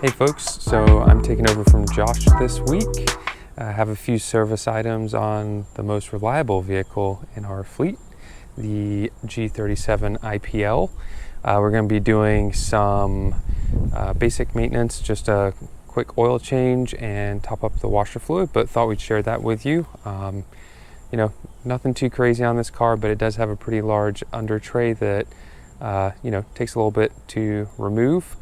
Hey folks, so I'm taking over from Josh this week. I have a few service items on the most reliable vehicle in our fleet, the G37 IPL. We're going to be doing some basic maintenance, just a quick oil change and top up the washer fluid, but thought we'd share that with you. You know, nothing too crazy on this car, but it does have a pretty large under tray that takes a little bit to remove.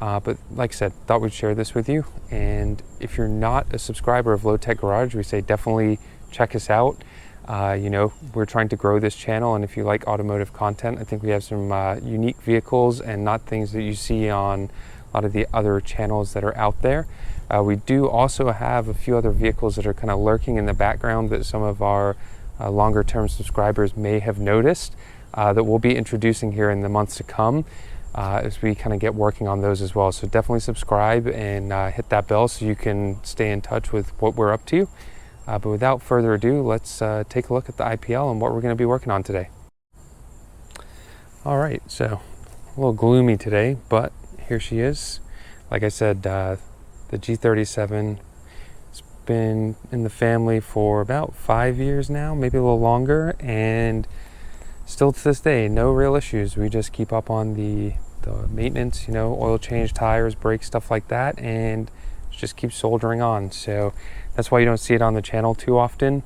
But like I said, thought we'd share this with you. And if you're not a subscriber of Low Tech Garage, we say definitely check us out. We're trying to grow this channel, and if you like automotive content, I think we have some unique vehicles and not things that you see on a lot of the other channels that are out there. We do also have a few other vehicles that are kind of lurking in the background that some of our longer term subscribers may have noticed that we'll be introducing here in the months to come. As we kind of get working on those as well. So definitely subscribe and hit that bell so you can stay in touch with what we're up to. But without further ado, let's take a look at the IPL and what we're going to be working on today. All right, so a little gloomy today, but here she is. Like I said, the G37 has been in the family for about 5 years now, maybe a little longer, and still to this day, no real issues. We just keep up on the maintenance, oil change, tires, brakes, stuff like that, and just keep soldering on. So that's why you don't see it on the channel too often.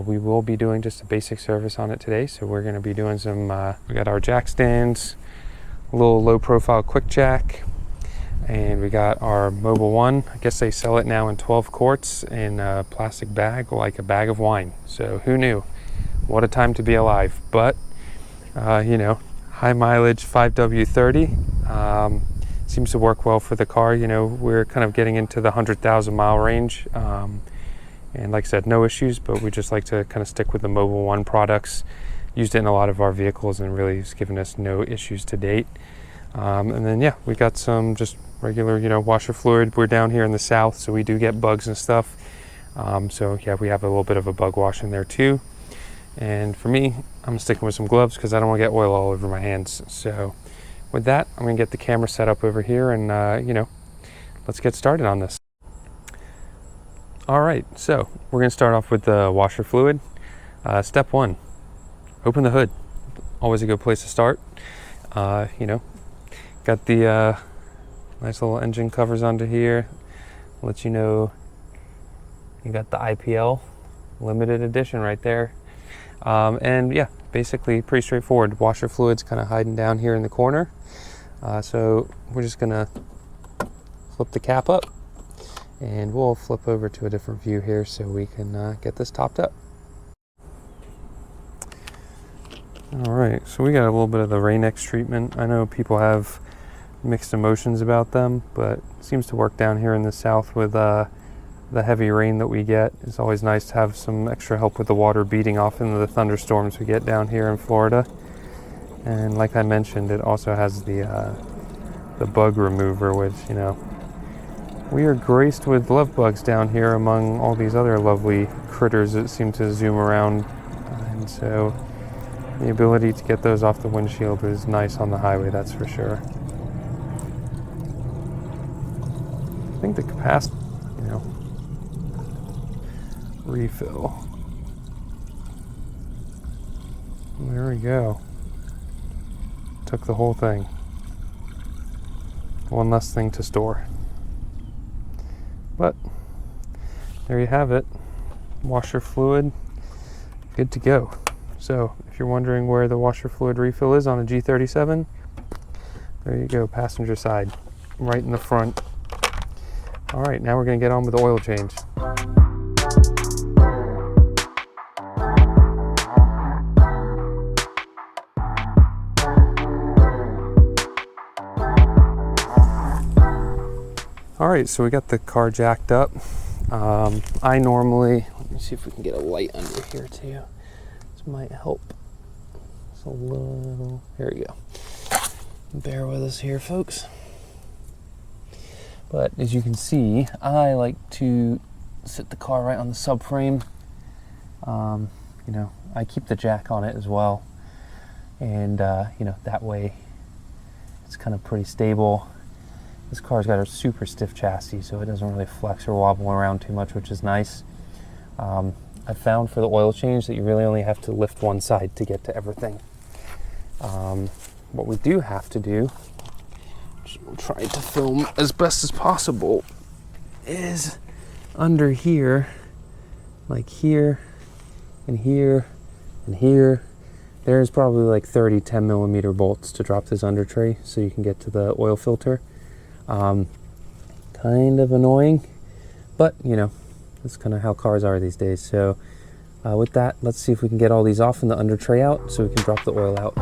We will be doing just a basic service on it today. So we're going to be doing some, we got our jack stands, a little low profile quick jack, and we got our Mobile One. I guess they sell it now in 12 quarts in a plastic bag, like a bag of wine. So who knew? What a time to be alive. But high mileage 5W30 seems to work well for the car. We're kind of getting into the 100,000 mile range, and like I said, no issues, but we just like to kind of stick with the Mobile One products. Used it in a lot of our vehicles and really has given us no issues to date. And then we got some just regular washer fluid. We're down here in the south, so we do get bugs and stuff. We have a little bit of a bug wash in there too. And for me, I'm sticking with some gloves because I don't want to get oil all over my hands. So with that, I'm going to get the camera set up over here and, let's get started on this. All right, so we're going to start off with the washer fluid. Step one, open the hood. Always a good place to start. Got the nice little engine covers under here. Let you know you got the IPL limited edition right there. Basically pretty straightforward. Washer fluid's kind of hiding down here in the corner. So we're just gonna flip the cap up, and we'll flip over to a different view here so we can get this topped up. All right, so we got a little bit of the Rain-X treatment. I know people have mixed emotions about them, but it seems to work down here in the south with the heavy rain that we get. It's always nice to have some extra help with the water beating off into the thunderstorms we get down here in Florida. And like I mentioned, it also has the bug remover, which, we are graced with love bugs down here among all these other lovely critters that seem to zoom around. And so the ability to get those off the windshield is nice on the highway, that's for sure. I think the capacity, refill. There we go. Took the whole thing. One less thing to store. But there you have it. Washer fluid, good to go. So if you're wondering where the washer fluid refill is on a G37, there you go, passenger side, right in the front. All right, now we're going to get on with the oil change. All right, so we got the car jacked up. I normally, let me see if we can get a light under here too. This might help. It's a little, here we go. Bear with us here, folks. But as you can see, I like to sit the car right on the subframe. I keep the jack on it as well. And, that way it's kind of pretty stable. This car's got a super stiff chassis, so it doesn't really flex or wobble around too much, which is nice. I found for the oil change that you really only have to lift one side to get to everything. What we do have to do, try to film as best as possible, is under here, like here and here and here, there's probably like 30 10mm bolts to drop this under tray so you can get to the oil filter. Kind of annoying, but you know, that's kind of how cars are these days. So with that, let's see if we can get all these off and the under tray out so we can drop the oil out.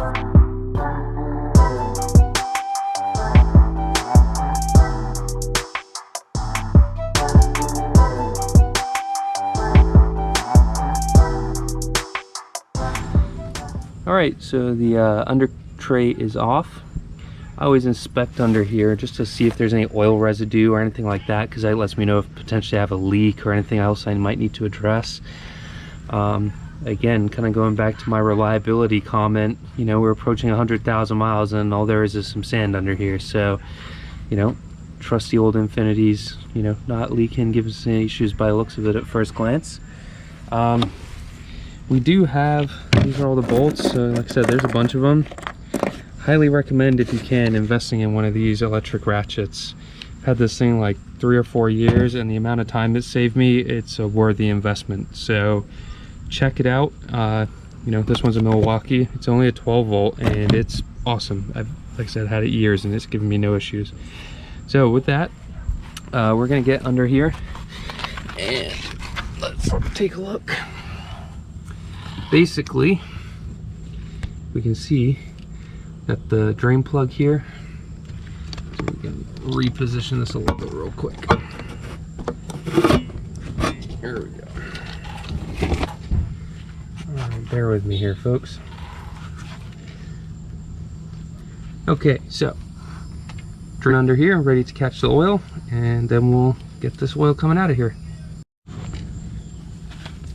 All right, so the under tray is off. I always inspect under here just to see if there's any oil residue or anything like that, because that lets me know if potentially I have a leak or anything else I might need to address. Again, kind of going back to my reliability comment, you know, we're approaching 100,000 miles and all there is some sand under here. So, you know, trusty old Infinitis, you know, not leaking, give us any issues by the looks of it at first glance. We do have, these are all the bolts, so like I said, there's a bunch of them. Highly recommend, if you can, investing in one of these electric ratchets. I've had this thing like 3 or 4 years, and the amount of time it saved me, it's a worthy investment. So check it out. You know, this one's a Milwaukee. It's only a 12 volt and it's awesome. I've, like I said, had it years and it's given me no issues. So with that, we're gonna get under here and let's take a look. Basically, we can see that the drain plug here, so we can reposition this a little bit real quick. There we go. All right, bear with me here, folks. Okay, so drain under here, ready to catch the oil, and then we'll get this oil coming out of here.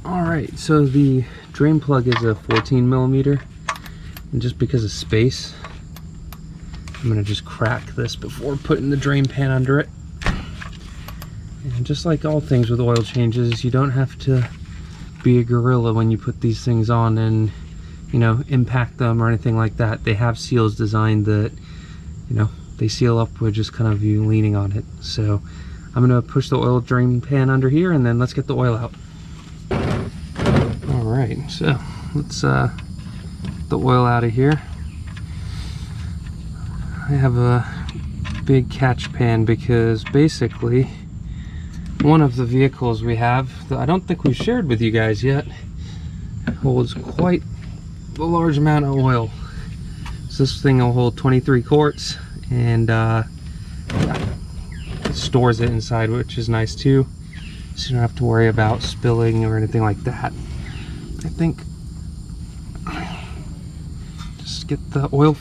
All right, so the drain plug is a 14mm, and just because of space, I'm gonna just crack this before putting the drain pan under it. And just like all things with oil changes, you don't have to be a gorilla when you put these things on and, you know, impact them or anything like that. They have seals designed that, you know, they seal up with just kind of you leaning on it. So I'm gonna push the oil drain pan under here and then let's get the oil out. All right, so let's get the oil out of here. I have a big catch pan because basically one of the vehicles we have that I don't think we've shared with you guys yet holds quite a large amount of oil. So this thing will hold 23 quarts and it stores it inside, which is nice too, so you don't have to worry about spilling or anything like that. I think just get the oil.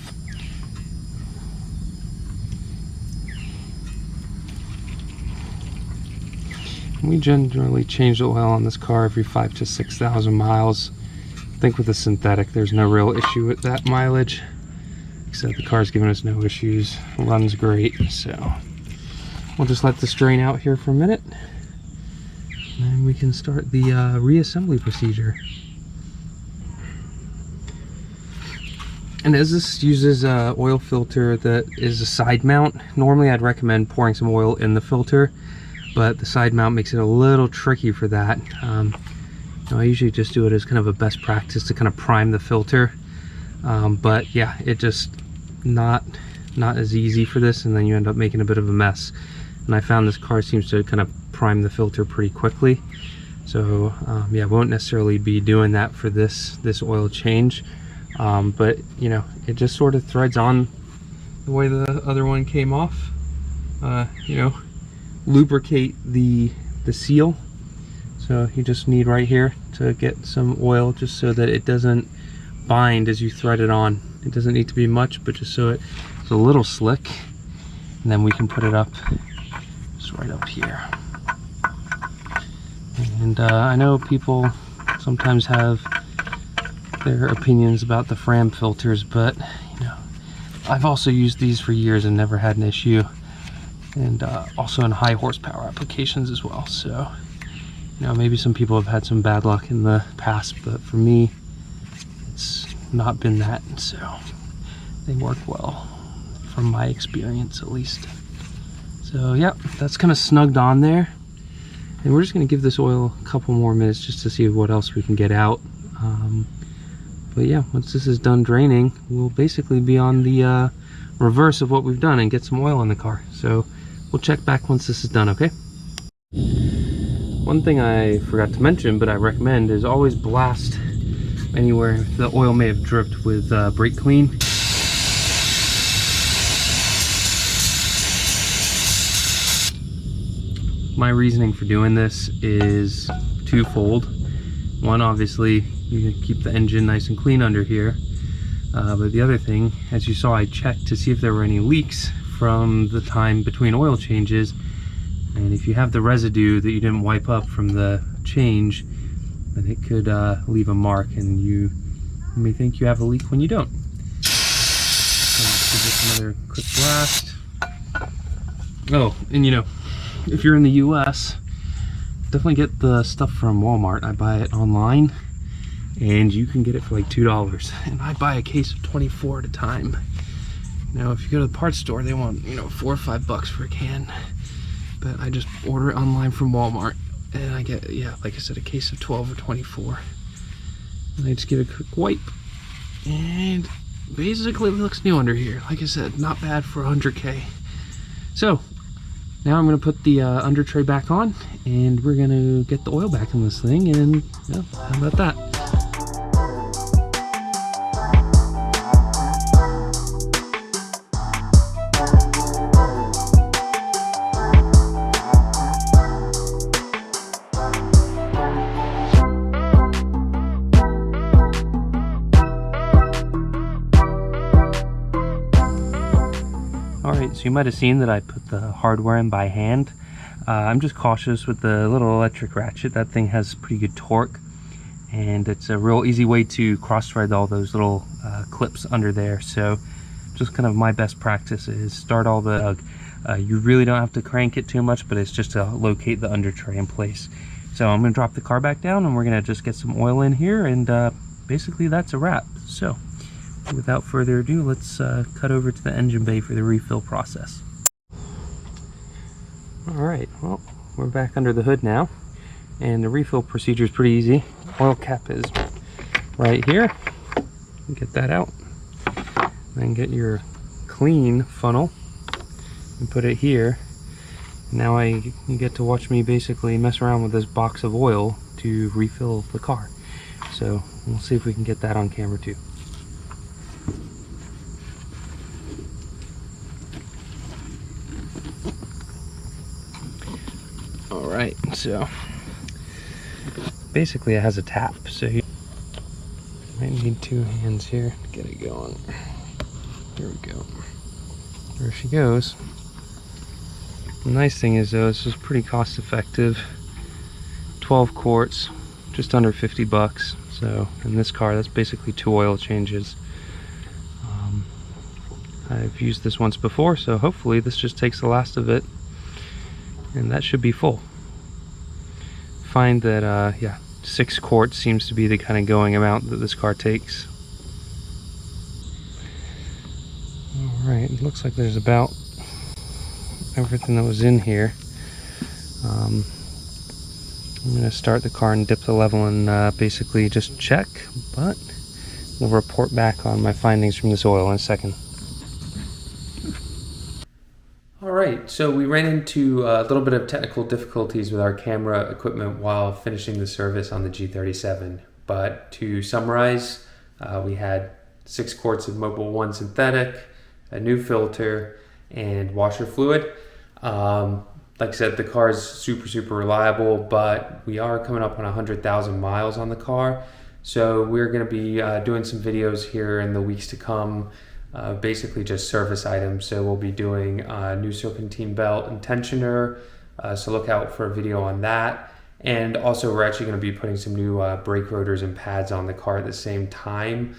We generally change the oil on this car every 5,000 to 6,000 miles. I think with the synthetic, there's no real issue with that mileage. Except the car's giving us no issues. Runs great, so we'll just let this drain out here for a minute. And then we can start the reassembly procedure. And as this uses an oil filter that is a side mount, normally I'd recommend pouring some oil in the filter, but the side mount makes it a little tricky for that. I usually just do it as kind of a best practice to kind of prime the filter, but yeah, it just not as easy for this, and then you end up making a bit of a mess. And I found this car seems to kind of prime the filter pretty quickly, so yeah, won't necessarily be doing that for this oil change, but you know, it just sort of threads on the way the other one came off. You know, lubricate the seal, so you just need right here to get some oil just so that it doesn't bind as you thread it on. It doesn't need to be much, but just so it's a little slick, and then we can put it up just right up here. And I know people sometimes have their opinions about the Fram filters, but you know, I've also used these for years and never had an issue. and also in high horsepower applications as well. So, you know, maybe some people have had some bad luck in the past, but for me, it's not been that. So they work well from my experience, at least. So yeah, that's kind of snugged on there. And we're just gonna give this oil a couple more minutes just to see what else we can get out. But yeah, once this is done draining, we'll basically be on the reverse of what we've done and get some oil in the car. So we'll check back once this is done, okay? One thing I forgot to mention, but I recommend, is always blast anywhere the oil may have dripped with brake clean. My reasoning for doing this is twofold. One, obviously, you keep the engine nice and clean under here. But the other thing, as you saw, I checked to see if there were any leaks from the time between oil changes. And if you have the residue that you didn't wipe up from the change, then it could leave a mark, and you may think you have a leak when you don't. So let's give this another quick blast. Oh, and you know, if you're in the US, definitely get the stuff from Walmart. I buy it online, and you can get it for like $2. And I buy a case of 24 at a time. Now, if you go to the parts store, they want, you know, $4 or $5 for a can. But I just order it online from Walmart, and I get, yeah, like I said, a case of 12 or 24. And I just give it a quick wipe, and basically it looks new under here. Like I said, not bad for 100K. So now I'm going to put the under tray back on, and we're going to get the oil back in this thing, and yeah, how about that? Alright, so you might have seen that I put the hardware in by hand. I'm just cautious with the little electric ratchet. That thing has pretty good torque, and it's a real easy way to cross-thread all those little clips under there. So just kind of my best practice is start all the you really don't have to crank it too much, but it's just to locate the under tray in place. So I'm going to drop the car back down, and we're going to just get some oil in here, and basically that's a wrap. So without further ado, let's cut over to the engine bay for the refill process. Alright, well, we're back under the hood now, and the refill procedure is pretty easy. Oil cap is right here. Get that out. Then get your clean funnel and put it here. Now you get to watch me basically mess around with this box of oil to refill the car. So we'll see if we can get that on camera too. Alright, so basically it has a tap, so you might need two hands here to get it going. Here we go. There she goes. The nice thing is though, this is pretty cost effective. 12 quarts, just under 50 bucks. So in this car, that's basically 2 oil changes. I've used this once before, so hopefully this just takes the last of it, and that should be full. Find that yeah, 6 quarts seems to be the kind of going amount that this car takes. Alright, it looks like there's about everything that was in here. I'm going to start the car and dip the level and basically just check, but we'll report back on my findings from this oil in a second. Alright, so we ran into a little bit of technical difficulties with our camera equipment while finishing the service on the G37. But to summarize, we had 6 quarts of Mobil 1 synthetic, a new filter, and washer fluid. Like I said, the car is super reliable, but we are coming up on 100,000 miles on the car. So we're going to be doing some videos here in the weeks to come. Basically just service items. So we'll be doing a new serpentine belt and tensioner, so look out for a video on that. And also we're actually going to be putting some new brake rotors and pads on the car at the same time.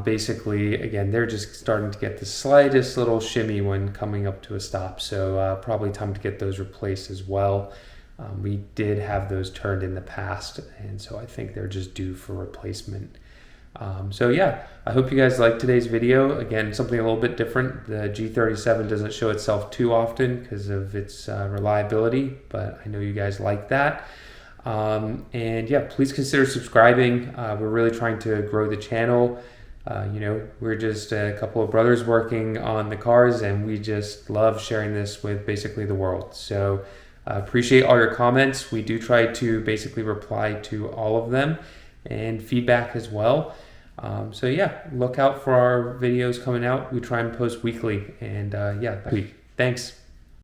Basically, again, they're just starting to get the slightest little shimmy when coming up to a stop. So probably time to get those replaced as well. We did have those turned in the past, and so I think they're just due for replacement. So yeah, I hope you guys liked today's video. Again, something a little bit different. The G37 doesn't show itself too often because of its reliability, but I know you guys like that. And yeah, please consider subscribing. We're really trying to grow the channel. We're just a couple of brothers working on the cars, and we just love sharing this with basically the world. So appreciate all your comments. We do try to basically reply to all of them, and feedback as well. So yeah, look out for our videos coming out. We try and post weekly, and yeah, thanks.